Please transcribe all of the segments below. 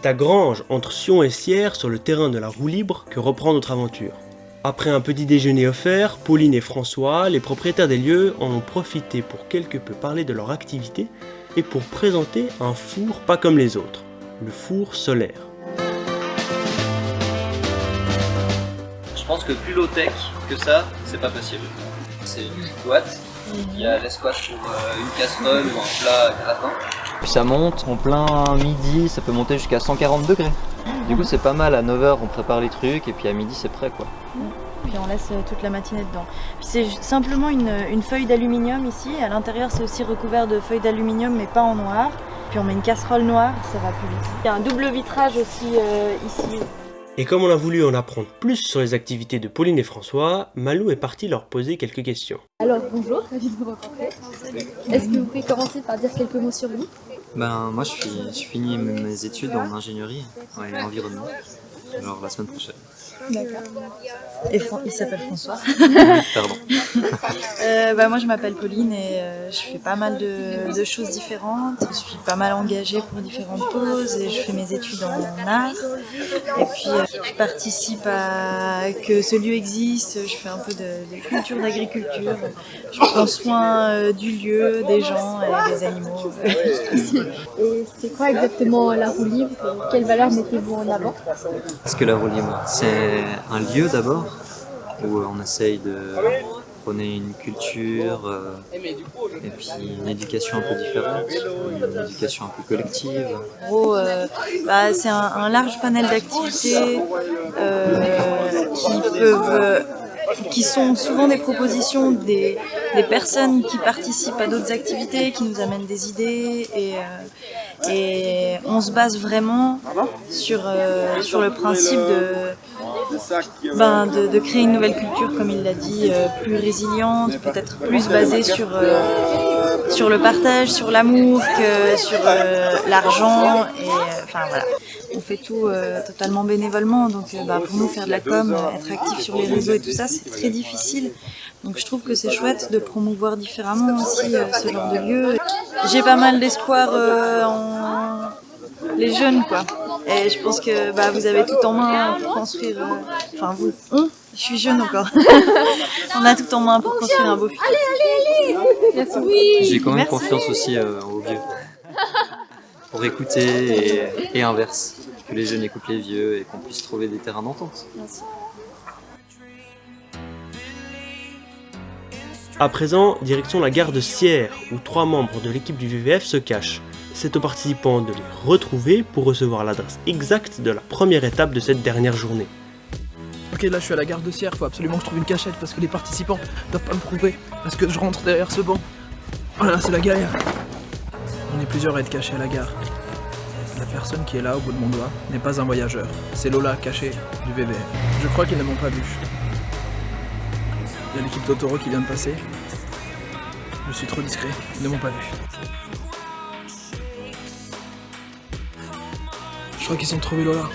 C'est à Granges, entre Sion et Sierre, sur le terrain de la roue libre, que reprend notre aventure. Après un petit déjeuner offert, Pauline et François, les propriétaires des lieux, en ont profité pour quelque peu parler de leur activité et pour présenter un four pas comme les autres, le four solaire. Je pense que plus low-tech que ça, c'est pas possible. C'est une petite boîte qui a l'espace pour une casserole ou un plat gratin. Puis ça monte en plein midi, ça peut monter jusqu'à 140 degrés. Du coup c'est pas mal, à 9 h on prépare les trucs et puis à midi c'est prêt quoi. Puis on laisse toute la matinée dedans. Puis c'est simplement une feuille d'aluminium ici, à l'intérieur c'est aussi recouvert de feuilles d'aluminium mais pas en noir. Puis on met une casserole noire, ça va plus vite. Il y a un double vitrage aussi ici. Et comme on a voulu en apprendre plus sur les activités de Pauline et François, Malou est parti leur poser quelques questions. Alors bonjour, ravi de vous rencontrer. Est-ce que vous pouvez commencer par dire quelques mots sur vous? Moi je finis mes études en ingénierie et environnement, alors la semaine prochaine. D'accord. Et il s'appelle François. Pardon. Moi je m'appelle Pauline et je fais pas mal de choses différentes. Je suis pas mal engagée pour différentes causes et je fais mes études en art. Et puis je participe à que ce lieu existe, je fais un peu de culture, d'agriculture. Je prends soin du lieu, des gens et des animaux. Et c'est quoi exactement la roue libre? Quelles valeurs mettez-vous en avant? Est-ce que la roue libre, c'est un lieu d'abord où on essaye de prôner une culture et puis une éducation un peu différente, une éducation un peu collective. En gros, c'est un large panel d'activités qui sont souvent des propositions des personnes qui participent à d'autres activités, qui nous amènent des idées et on se base vraiment sur le principe de créer une nouvelle culture, comme il l'a dit, plus résiliente, peut-être plus basée sur le partage, sur l'amour que sur l'argent. Voilà. On fait tout totalement bénévolement, donc pour nous faire de la com, être actif sur les réseaux et tout ça, c'est très difficile. Donc je trouve que c'est chouette de promouvoir différemment aussi ce genre de lieu. J'ai pas mal d'espoir en les jeunes quoi. Et je pense que vous avez tout en main pour construire. Je suis jeune encore. On a tout en main pour construire un beau futur. Allez. Oui. J'ai quand même confiance aussi aux vieux. Pour écouter et inverse. Que les jeunes écoutent les vieux et qu'on puisse trouver des terrains d'entente. Merci. À présent, direction la gare de Sierre, où 3 membres de l'équipe du VVF se cachent. C'est aux participants de les retrouver pour recevoir l'adresse exacte de la première étape de cette dernière journée. Ok, là je suis à la gare de Sierre, faut absolument que je trouve une cachette parce que les participants doivent pas me trouver parce que je rentre derrière ce banc. Voilà, c'est la galère. On est plusieurs à être cachés à la gare. La personne qui est là au bout de mon doigt n'est pas un voyageur, c'est Lola cachée du VVF. Je crois qu'ils ne m'ont pas vu. Il y a l'équipe Totoro qui vient de passer. Je suis trop discret, ils ne m'ont pas vu. Je crois qu'ils ont trouvé Lola.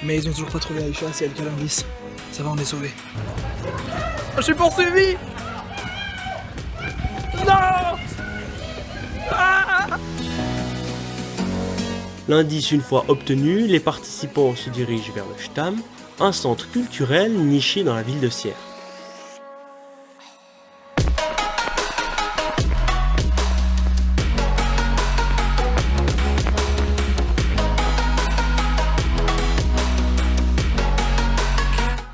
Mais ils ont toujours pas trouvé Aïcha, c'est elle qui a l'indice. Ça va, on est sauvés. Je suis poursuivi! Non! Ah! L'indice une fois obtenu, les participants se dirigent vers le Stam, un centre culturel niché dans la ville de Sierre.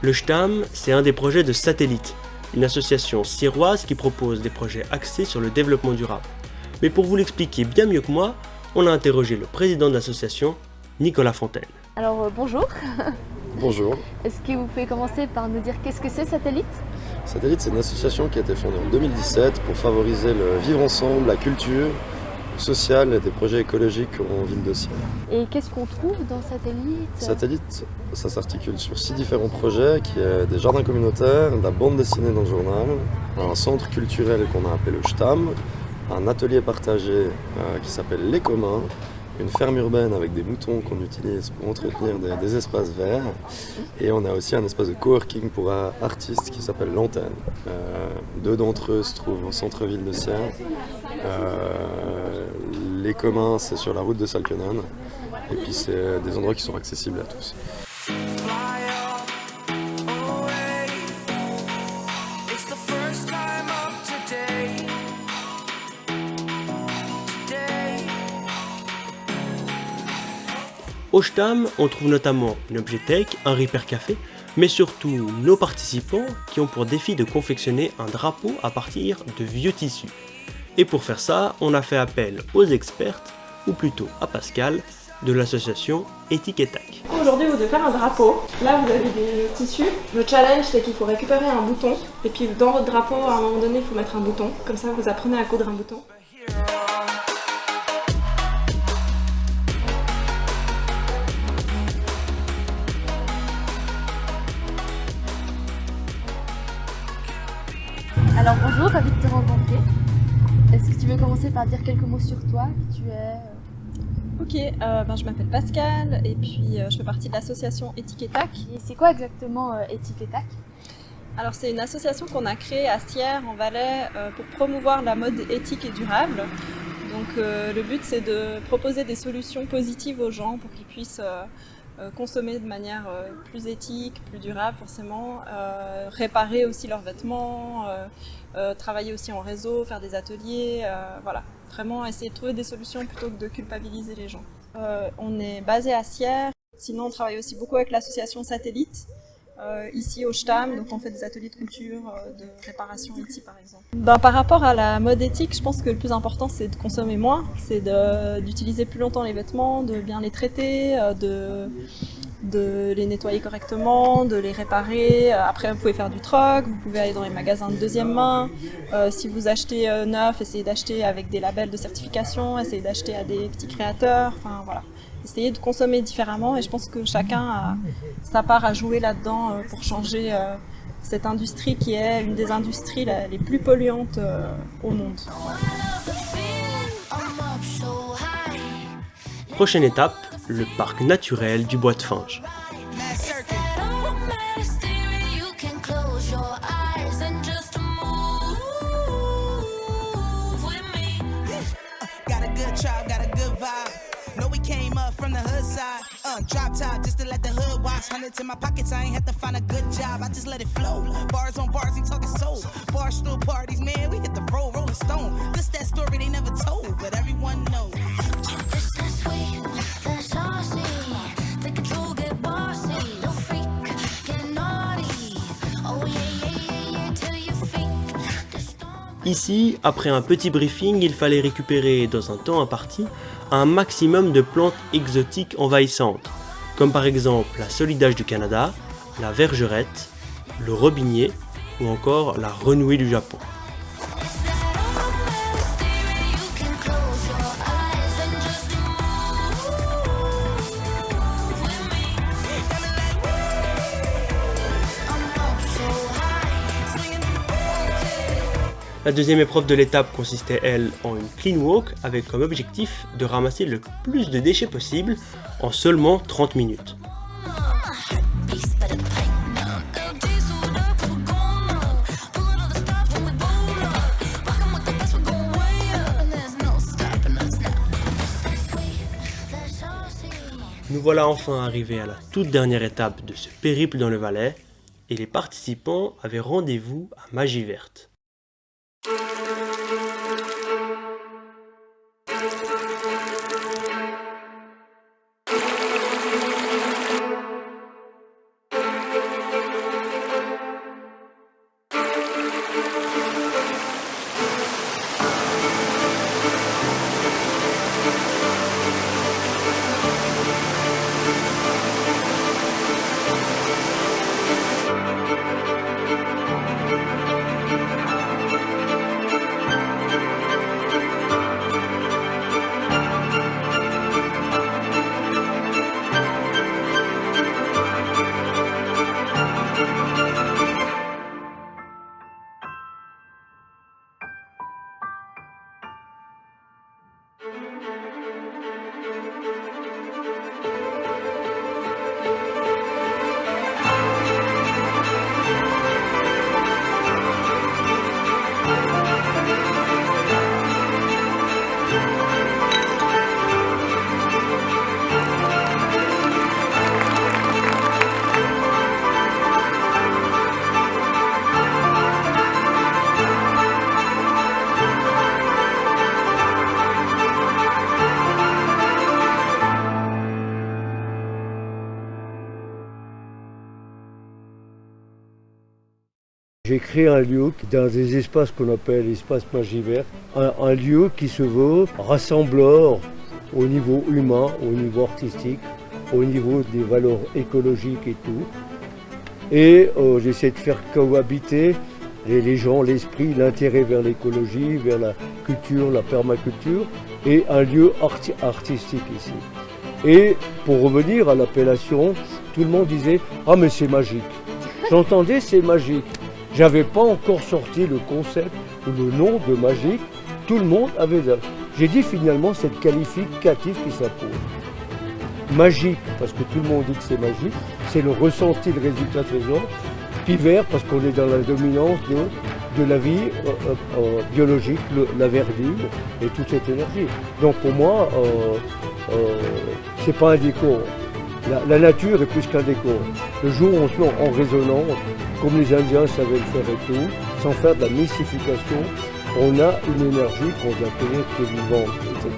Le Stam, c'est un des projets de Satellite, une association sierroise qui propose des projets axés sur le développement durable. Mais pour vous l'expliquer bien mieux que moi, on a interrogé le président de l'association, Nicolas Fontaine. Alors bonjour. Bonjour. Est-ce que vous pouvez commencer par nous dire qu'est-ce que c'est Satellite? Satellite, c'est une association qui a été fondée en 2017 pour favoriser le vivre ensemble, la culture, le social et des projets écologiques en ville de Sierre. Et qu'est-ce qu'on trouve dans Satellite? Satellite, ça s'articule sur 6 différents projets, qui est des jardins communautaires, de la bande dessinée dans le journal, un centre culturel qu'on a appelé le Stam, un atelier partagé qui s'appelle Les Communs, une ferme urbaine avec des moutons qu'on utilise pour entretenir des espaces verts, et on a aussi un espace de coworking pour artistes qui s'appelle l'Antenne. 2 d'entre eux se trouvent au centre-ville de Sierre. Les Communs, c'est sur la route de Salkenon, Et puis c'est des endroits qui sont accessibles à tous. Au Stam, on trouve notamment une objetech, un repair café, mais surtout nos participants qui ont pour défi de confectionner un drapeau à partir de vieux tissus. Et pour faire ça, on a fait appel aux expertes, ou plutôt à Pascal, de l'association Éthique et Tac. Aujourd'hui, vous devez faire un drapeau. Là, vous avez des tissus. Le challenge, c'est qu'il faut récupérer un bouton. Et puis, dans votre drapeau, à un moment donné, il faut mettre un bouton. Comme ça, vous apprenez à coudre un bouton. Alors bonjour, ravi de te rencontrer. Est-ce que tu veux commencer par dire quelques mots sur toi, qui tu es? Ok, je m'appelle Pascal et puis je fais partie de l'association Éthique et Tac. Et c'est quoi exactement Éthique et Tac? Alors c'est une association qu'on a créée à Sierre en Valais pour promouvoir la mode éthique et durable. Donc le but c'est de proposer des solutions positives aux gens pour qu'ils puissent consommer de manière plus éthique, plus durable forcément, réparer aussi leurs vêtements, travailler aussi en réseau, faire des ateliers, voilà. Vraiment essayer de trouver des solutions plutôt que de culpabiliser les gens. On est basé à Sierre, sinon on travaille aussi beaucoup avec l'association Satellite, ici au Stam, donc on fait des ateliers de couture, de réparation ici par exemple. Par rapport à la mode éthique, je pense que le plus important c'est de consommer moins, c'est d'utiliser plus longtemps les vêtements, de bien les traiter, de les nettoyer correctement, de les réparer. Après vous pouvez faire du troc, vous pouvez aller dans les magasins de deuxième main. Si vous achetez neuf, essayez d'acheter avec des labels de certification, essayez d'acheter à des petits créateurs, enfin voilà. Essayez de consommer différemment et je pense que chacun a sa part à jouer là-dedans pour changer cette industrie qui est une des industries les plus polluantes au monde. Prochaine étape, le parc naturel du Bois de Finge. Drop top just to let the hood watch. Hundreds in my pockets, I ain't have to find a good job. I just let it flow. Bars on bars, ain't talking soul. Barstool parties, man, we hit the road, Rolling Stone. This that story they never told, but everyone knows. It's that sweet, that saucy. The control get bossy. No freak, get naughty. Oh yeah, till you freak. Ici, après un petit briefing, il fallait récupérer dans un temps imparti un maximum de plantes exotiques envahissantes, comme par exemple la solidage du Canada, la vergerette, le robinier ou encore la renouée du Japon. La deuxième épreuve de l'étape consistait, elle, en une clean walk avec comme objectif de ramasser le plus de déchets possible en seulement 30 minutes. Nous voilà enfin arrivés à la toute dernière étape de ce périple dans le Valais et les participants avaient rendez-vous à Magie Verte. J'ai créé un lieu dans des espaces qu'on appelle espace magie verte, un lieu qui se veut rassembleur au niveau humain, au niveau artistique, au niveau des valeurs écologiques et tout. Et j'essaie de faire cohabiter les gens, l'esprit, l'intérêt vers l'écologie, vers la culture, la permaculture, et un lieu artistique ici. Et pour revenir à l'appellation, tout le monde disait « Ah mais c'est magique ». J'entendais « c'est magique ». J'avais pas encore sorti le concept ou le nom de magique, tout le monde avait ça. J'ai dit finalement c'est le qualificatif qui s'impose. Magique, parce que tout le monde dit que c'est magique, c'est le ressenti, le résultat de ces gens. Puis vert, parce qu'on est dans la dominance de la vie biologique, la verdure et toute cette énergie. Donc pour moi, c'est pas un décor. La nature est plus qu'un décor. Le jour où on se met en résonance, comme les Indiens savaient le faire et tout, sans faire de la mystification, on a une énergie qu'on doit connaître qui est vivante, etc.